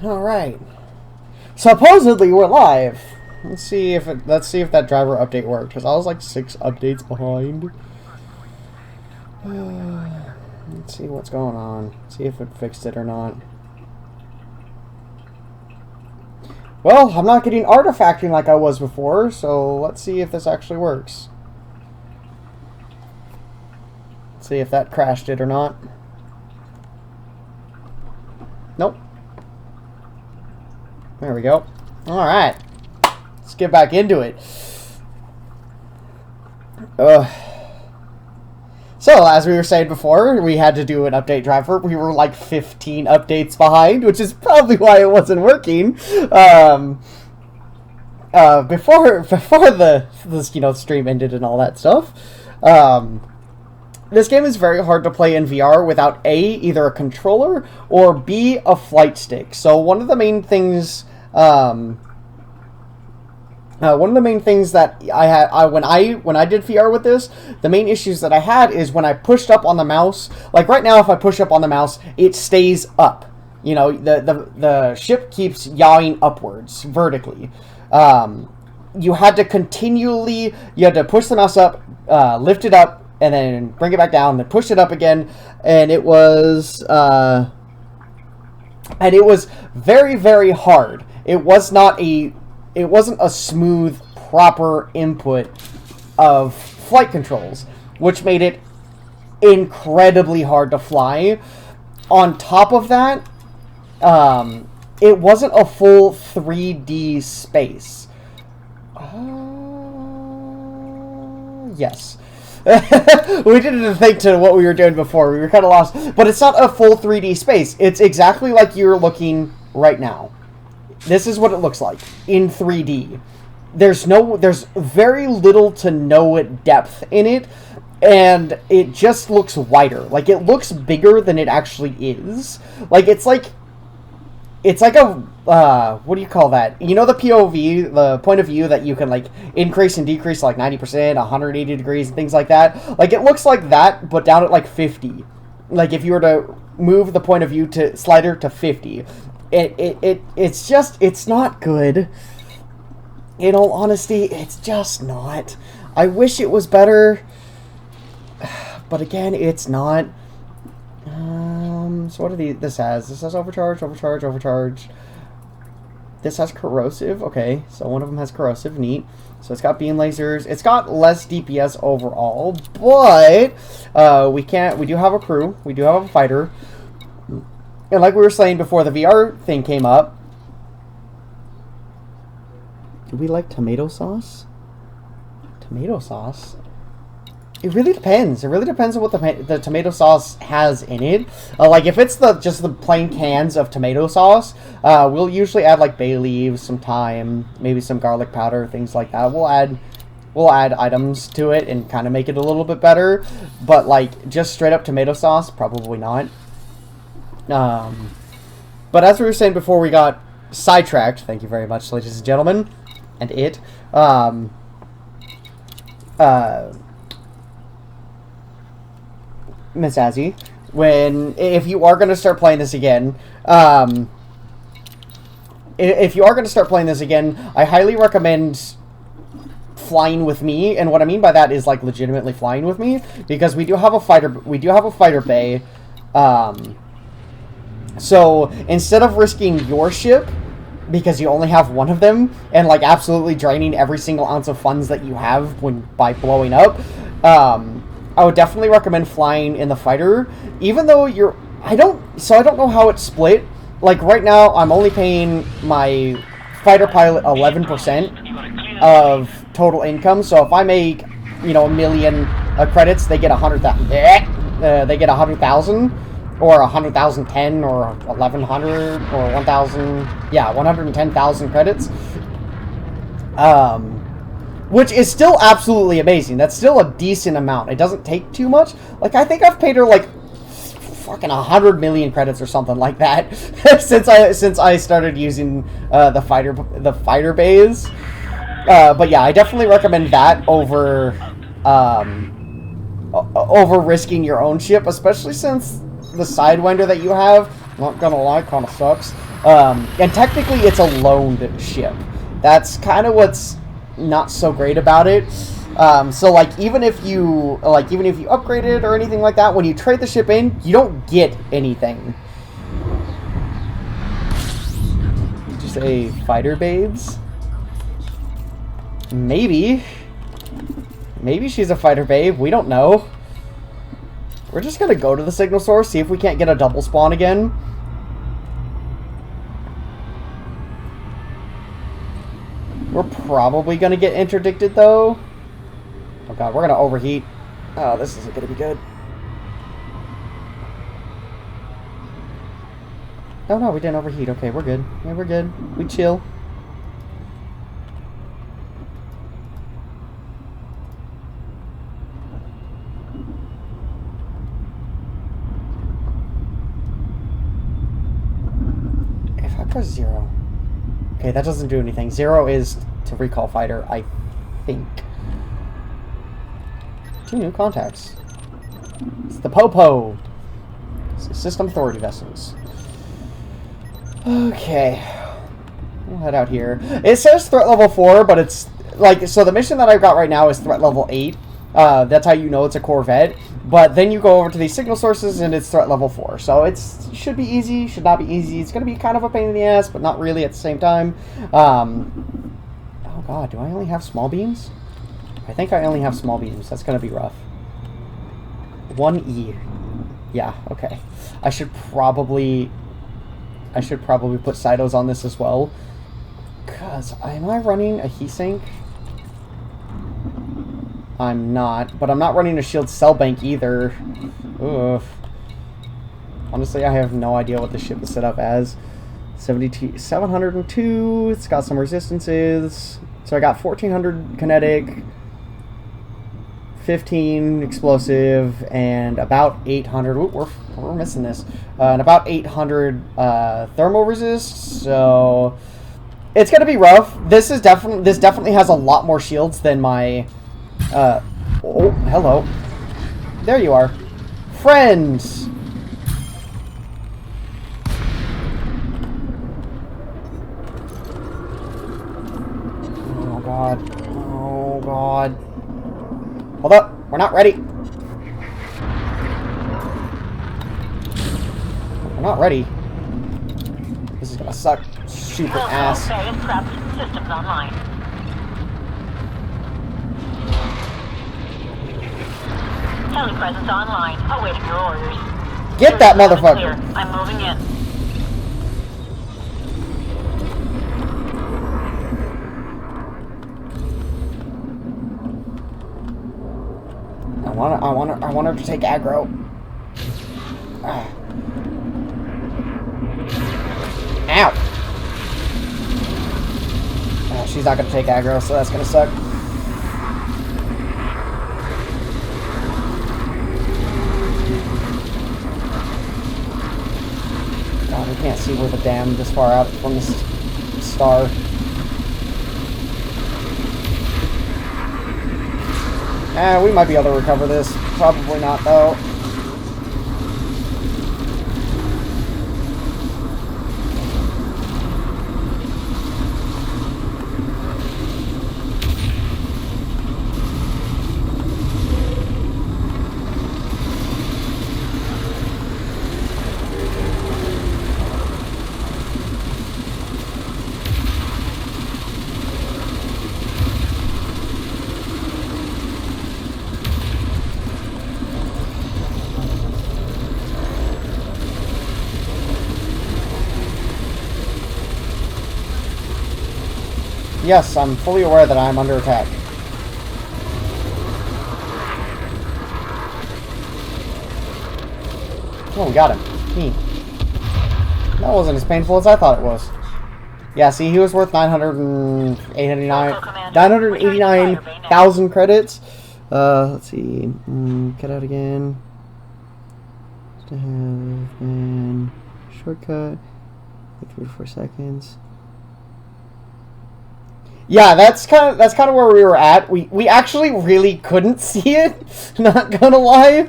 Alright. Supposedly we're live. Let's see if that driver update worked, because I was like 6 updates behind. Let's see what's going on. See if it fixed it or not. Well, I'm not getting artifacting like I was before, so let's see if this actually works. Let's see if that crashed it or not. Nope. There we go. Alright. Let's get back into it. So, as we were saying before, we had to do an update driver. We were like 15 updates behind, which is probably why it wasn't working. Before the stream ended and all that stuff. This game is very hard to play in VR without A, either a controller, or B, a flight stick. So one of the main things that I had when I did VR with this, the main issues that I had is when I pushed up on the mouse. Like right now, if I push up on the mouse, it stays up. You know, the ship keeps yawing upwards vertically. You had to push the mouse up, lift it up, and then bring it back down, then push it up again, and it was very, very hard. It wasn't a smooth, proper input of flight controls, which made it incredibly hard to fly. On top of that, it wasn't a full 3D space. Yes. We didn't think to what we were doing before. We were kind of lost. But it's not a full 3D space. It's exactly like you're looking right now. This is what it looks like in 3D. There's very little to no depth in it, and it just looks wider. Like, it looks bigger than it actually is. Like, it's like a, what do you call that? You know the POV, the point of view that you can, like, increase and decrease, like, 90%, 180 degrees, and things like that? Like, it looks like that, but down at, like, 50. Like, if you were to move the point of view slider to 50. It's not good. In all honesty, it's just not. I wish it was better, but again, it's not. So what this has? This has overcharge. This has corrosive. Okay, so one of them has corrosive. Neat. So it's got beam lasers. It's got less DPS overall, but we do have a crew. We do have a fighter. And like we were saying before the VR thing came up, do we like tomato sauce? Tomato sauce? It really depends. It really depends on what the tomato sauce has in it. Like, if it's just the plain cans of tomato sauce, we'll usually add, like, bay leaves, some thyme, maybe some garlic powder, things like that. We'll add items to it and kind of make it a little bit better. But, like, just straight up tomato sauce, probably not. But as we were saying before we got sidetracked, thank you very much, ladies and gentlemen, and Miss Azzy, if you are going to start playing this again, I highly recommend flying with me, and what I mean by that is, like, legitimately flying with me, because we do have a fighter bay. So instead of risking your ship, because you only have one of them, and, like, absolutely draining every single ounce of funds that you have by blowing up, I would definitely recommend flying in the fighter, even though I don't know how it's split. Like, right now, I'm only paying my fighter pilot 11% of total income, so if I make, $1 million credits, they get 100,000, or 100,010, or 1,100, or 1,000, 110,000 credits. Which is still absolutely amazing. That's still a decent amount. It doesn't take too much. Like, I think I've paid her, like, fucking 100 million credits or something like that since I started using the fighter bays. But yeah, I definitely recommend that over risking your own ship, especially since the Sidewinder that you have, not gonna lie, kind of sucks. And technically it's a loaned ship. That's kind of what's not so great about it. So like even if you upgrade it or anything like that, when you trade the ship in, you don't get anything. Did you say fighter babes? Maybe she's a fighter babe. We don't know. We're just gonna go to the signal source, see if we can't get a double spawn again. We're probably gonna get interdicted though. Oh god, we're gonna overheat. Oh, this isn't gonna be good. Oh no, we didn't overheat. Okay, we're good. Yeah, we're good. We chill. If I press 0. Okay, that doesn't do anything. 0 is to recall fighter, I think. 2 new contacts. It's the Popo. System authority vessels. Okay. We'll head out here. It says threat level 4, but it's like, so the mission that I've got right now is threat level 8. That's how you know it's a Corvette. But then you go over to these signal sources and it's threat level 4. So it should be easy, should not be easy. It's going to be kind of a pain in the ass, but not really at the same time. Oh god, do I only have small beams? I think I only have small beams. That's going to be rough. 1E. Yeah, okay. I should probably put Cytos on this as well. Because, am I running a heat sink? I'm not. But I'm not running a shield cell bank either. Oof. Honestly, I have no idea what the ship is set up as. 702. It's got some resistances. So I got 1400 kinetic, 15 explosive, and about 800. Ooh, we're missing this. And about 800 thermal resist. So it's gonna be rough. This definitely has a lot more shields than my. Oh, hello. There you are, friends. Oh god. Oh god. Hold up. We're not ready. We're not ready. This is gonna suck super ass. Systems online. Telepresence online. Awaiting your orders. Get that motherfucker. Clear. I'm moving in. I want her to take aggro. Ow! She's not gonna take aggro, so that's gonna suck. God, we can't see where the dam this far out from this star. We might be able to recover this. Probably not, though. Yes, I'm fully aware that I'm under attack. Oh, we got him. Neat. That wasn't as painful as I thought it was. Yeah, see, he was worth 989,000 credits. Let's see. Cut out again. To have been shortcut. 3 to 4 seconds. Yeah, that's kind of where we were at. We actually really couldn't see it. Not gonna lie.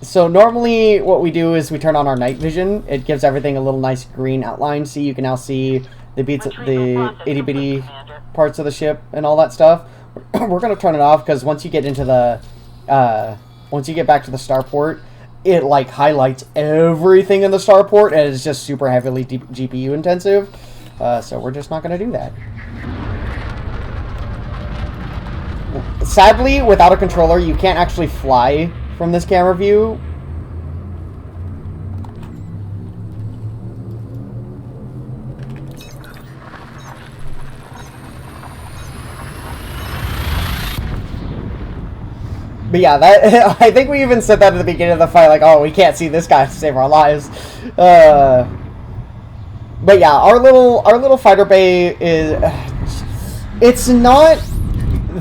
So normally what we do is we turn on our night vision. It gives everything a little nice green outline. See, you can now see the itty bitty parts of the ship and all that stuff. We're gonna turn it off because once you get into the once you get back to the starport, it like highlights everything in the starport and it's just super heavily GPU intensive. So we're just not gonna do that. Sadly, without a controller, you can't actually fly from this camera view. But yeah, that I think we even said that at the beginning of the fight, like, oh, we can't see this guy to save our lives. But yeah, our little fighter bay is it's not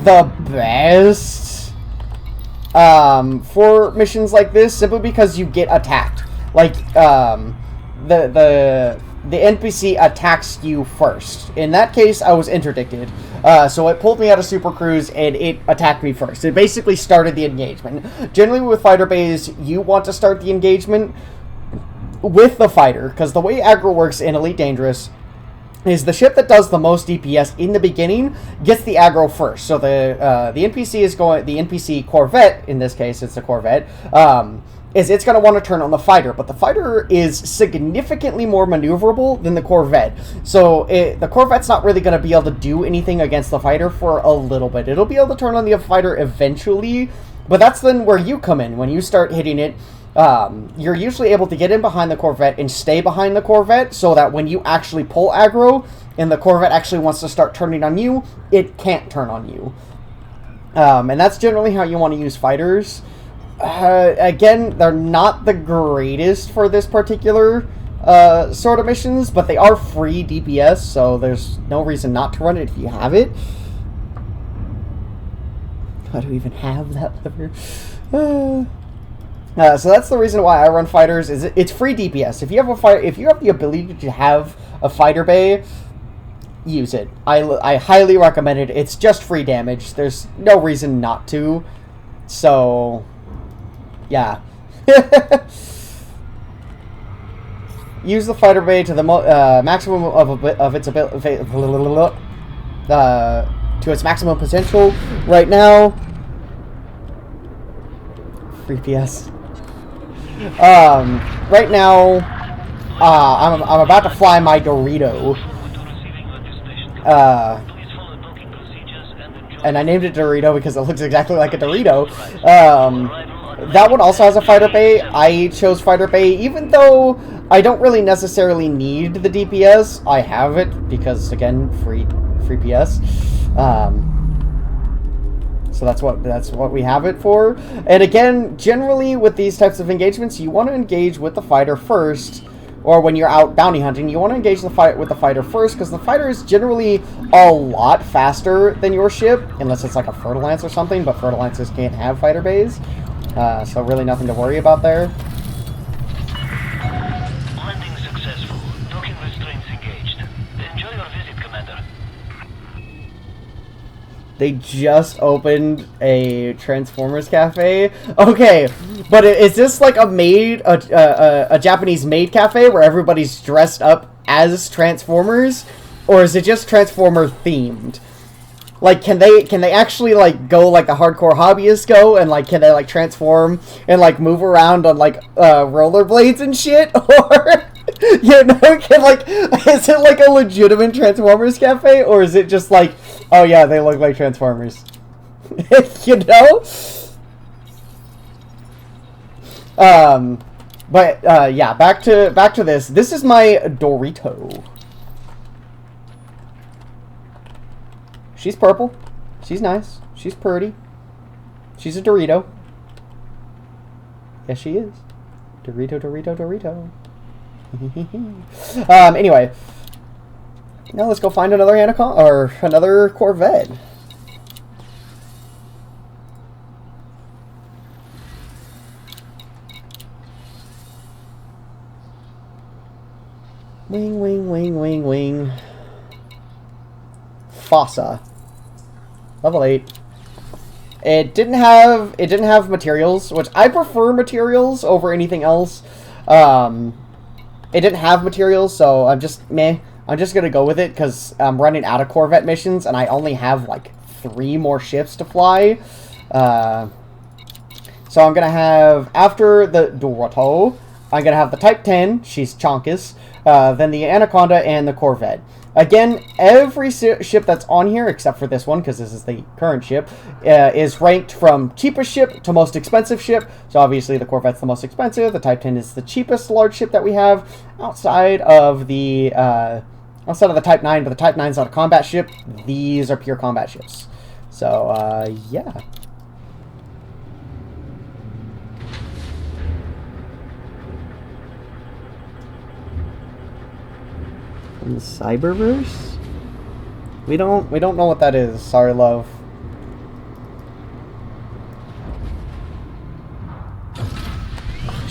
the best for missions like this, simply because you get attacked. Like the NPC attacks you first. In that case, I was interdicted. So it pulled me out of Super Cruise and it attacked me first. It basically started the engagement. Generally with fighter bays, you want to start the engagement with the fighter, because the way aggro works in Elite Dangerous is the ship that does the most DPS in the beginning gets the aggro first. So the NPC Corvette, in this case it's a Corvette, it's going to want to turn on the fighter, but the fighter is significantly more maneuverable than the Corvette. So the Corvette's not really going to be able to do anything against the fighter for a little bit. It'll be able to turn on the fighter eventually, but that's then where you come in. When you start hitting it, you're usually able to get in behind the Corvette and stay behind the Corvette, so that when you actually pull aggro and the Corvette actually wants to start turning on you, it can't turn on you. And that's generally how you want to use fighters. Again, they're not the greatest for this particular sort of missions, but they are free DPS, so there's no reason not to run it if you have it. How do we even have that lever? So that's the reason why I run fighters. Is it's free DPS. If you have the ability to have a fighter bay, use it. I highly recommend it. It's just free damage. There's no reason not to. So yeah. Use the fighter bay to the maximum of its ability, to its maximum potential. Right now, free PS. Right now, I'm about to fly my Dorito. And I named it Dorito because it looks exactly like a Dorito. That one also has a fighter bay. I chose fighter bay, even though I don't really necessarily need the DPS. I have it because, again, free PS. So that's what we have it for. And again, generally with these types of engagements, you want to engage with the fighter first. Or when you're out bounty hunting, you want to engage with the fighter first, because the fighter is generally a lot faster than your ship, unless it's like a Fertilance or something, but Fertilances can't have fighter bays. So really nothing to worry about there. Landing successful. Docking restraints engaged. Enjoy your visit, Commander. They just opened a Transformers cafe. Okay, but is this like a Japanese maid cafe where everybody's dressed up as Transformers, or is it just Transformer themed? Like, can they actually like go like the hardcore hobbyists go, and like can they like transform and like move around on like rollerblades and shit, or you know, is it like a legitimate Transformers cafe, or is it just like, oh yeah, they look like Transformers? You know? But yeah, back to this. This is my Dorito. She's purple. She's nice. She's pretty. She's a Dorito. Yes, she is. Dorito, Dorito, Dorito. Anyway. Now let's go find another Anacon or another Corvette. Wing, wing, wing, wing, wing. Fossa. Level 8. It didn't have materials, which I prefer materials over anything else. It didn't have materials, so I'm just gonna go with it because I'm running out of Corvette missions and I only have like 3 more ships to fly. So I'm gonna have, after the Dorado, I'm gonna have the Type 10. She's chonkus. Then the Anaconda and the Corvette. Again, every ship that's on here, except for this one, because this is the current ship, is ranked from cheapest ship to most expensive ship. So obviously the Corvette's the most expensive. The Type 10 is the cheapest large ship that we have outside of the Type 9. But the Type 9 is not a combat ship. These are pure combat ships. So, yeah. In the Cyberverse? We don't know what that is. Sorry, love.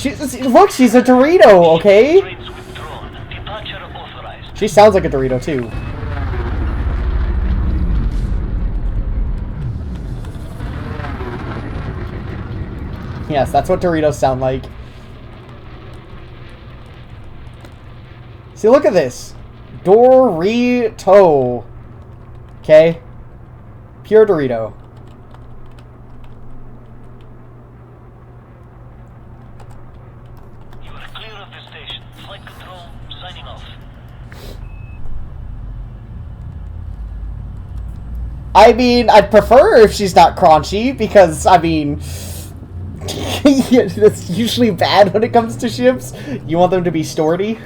Look, she's a Dorito, okay? She sounds like a Dorito too. Yes, that's what Doritos sound like. See, look at this. Dorito. Okay? Pure Dorito. You are clear of the station. Flight control, signing off. I mean, I'd prefer if she's not crunchy, because, I mean... that's usually bad when it comes to ships. You want them to be sturdy.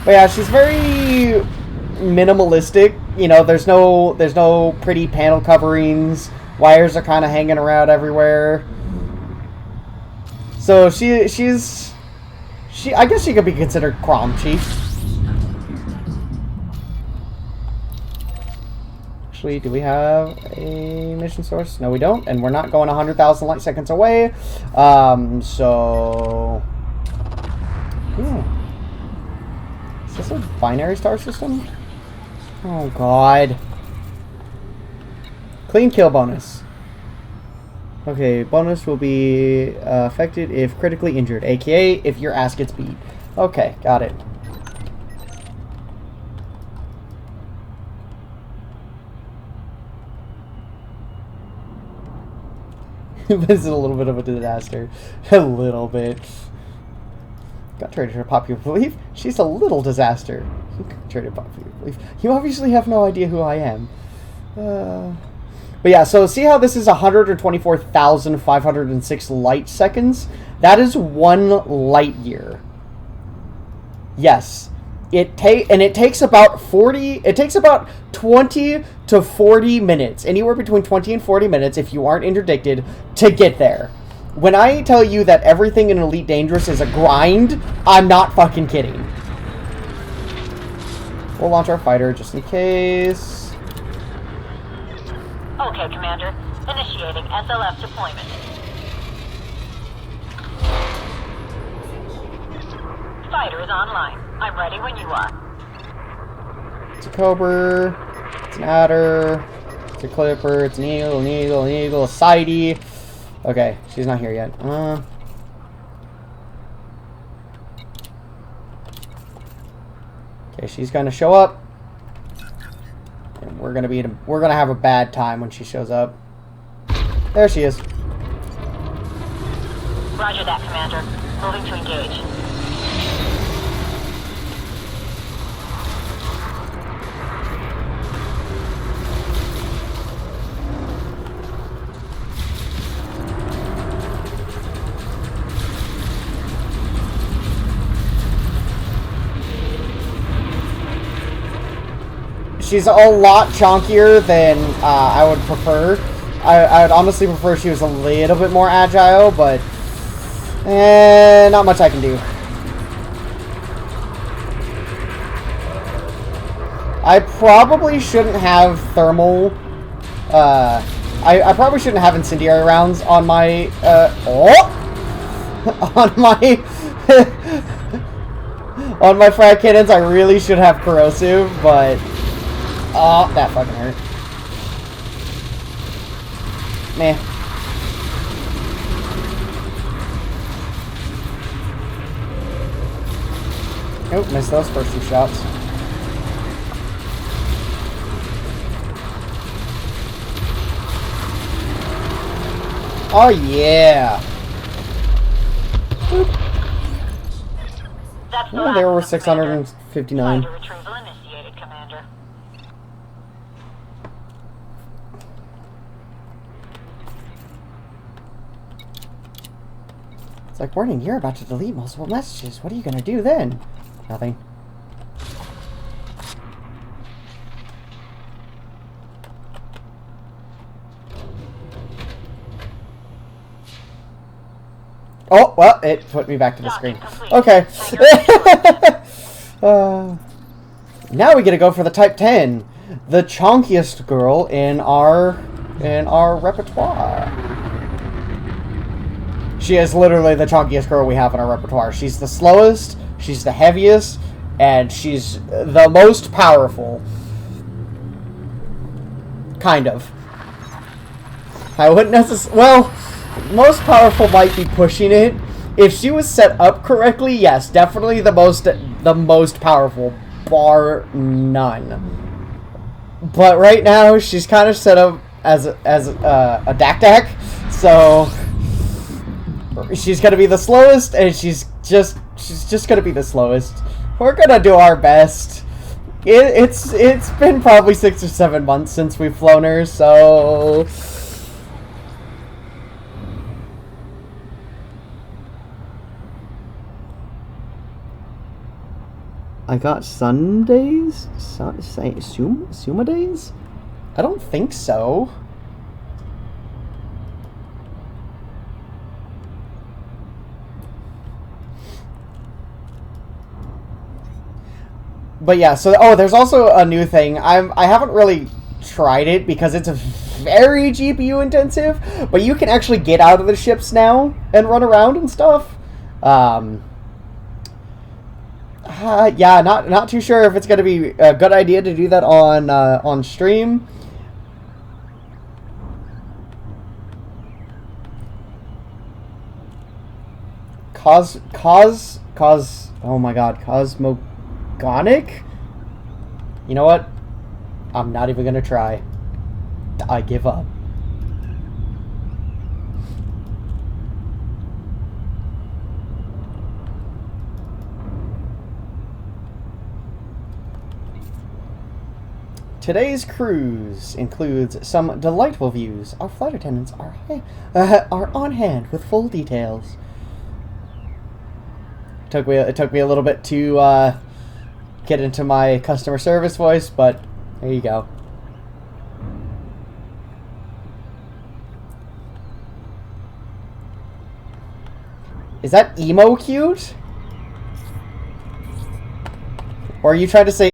But yeah, she's very minimalistic. You know, there's no pretty panel coverings. Wires are kind of hanging around everywhere. So I guess she could be considered crunchy. Actually, do we have a mission source? No, we don't, and we're not going 100,000 light seconds away. So yeah. Is this a binary star system? Oh, God. Clean kill bonus. Okay, bonus will be affected if critically injured, aka if your ass gets beat. Okay, got it. This is a little bit of a disaster. A little bit. Got traded her popular belief. She's a little disaster. Traded popular belief. You obviously have no idea who I am. But yeah, so see how this is 124,506 light seconds? That is 1 light year. Yes. It takes about 20 to 40 minutes. Anywhere between 20 and 40 minutes if you aren't interdicted to get there. When I tell you that everything in Elite Dangerous is a grind, I'm not fucking kidding. We'll launch our fighter just in case. Okay, Commander. Initiating SLF deployment. Fighter is online. I'm ready when you are. It's a Cobra. It's an Adder. It's a Clipper. It's an Eagle, an Eagle, an Eagle, a Sidey. Okay, she's not here yet. Okay, she's gonna show up, and we're gonna have a bad time when she shows up. There she is. Roger that, Commander. Moving to engage. She's a lot chunkier than I would prefer. I would honestly prefer she was a little bit more agile, but not much I can do. I probably shouldn't have thermal. I probably shouldn't have incendiary rounds on my on my on my frag cannons. I really should have corrosive, but oh, that fucking hurt. Meh. Nope, missed those first 2 shots. Oh yeah! That's the Oh, last there of were them, Commander. 659. Fighter retrieval initiated, Commander. It's like, warning, you're about to delete multiple messages. What are you gonna do then? Nothing. Oh, well, it put me back to the screen. Okay. Now we get to go for the Type 10. The chonkiest girl in our repertoire. She is literally the chonkiest girl we have in our repertoire. She's the slowest, she's the heaviest, and she's the most powerful. Kind of. I wouldn't necessarily... Well, most powerful might be pushing it. If she was set up correctly, yes, definitely the most powerful, bar none. But right now, she's kind of set up as a dak, so she's gonna be the slowest, and she's just gonna be the slowest. We're gonna do our best. It's been probably 6 or 7 months since we've flown her, so I got Sundays? Suma days? I don't think so. But yeah, so there's also a new thing. I haven't really tried it because it's very GPU intensive, but you can actually get out of the ships now and run around and stuff. Yeah, not too sure if it's going to be a good idea to do that on stream. Oh my god, Cosmogonic? You know what? I'm not even going to try. I give up. Today's cruise includes some delightful views. Our flight attendants are on hand with full details. It took me a little bit to get into my customer service voice, but there you go. Is that emo cute? Or are you trying to say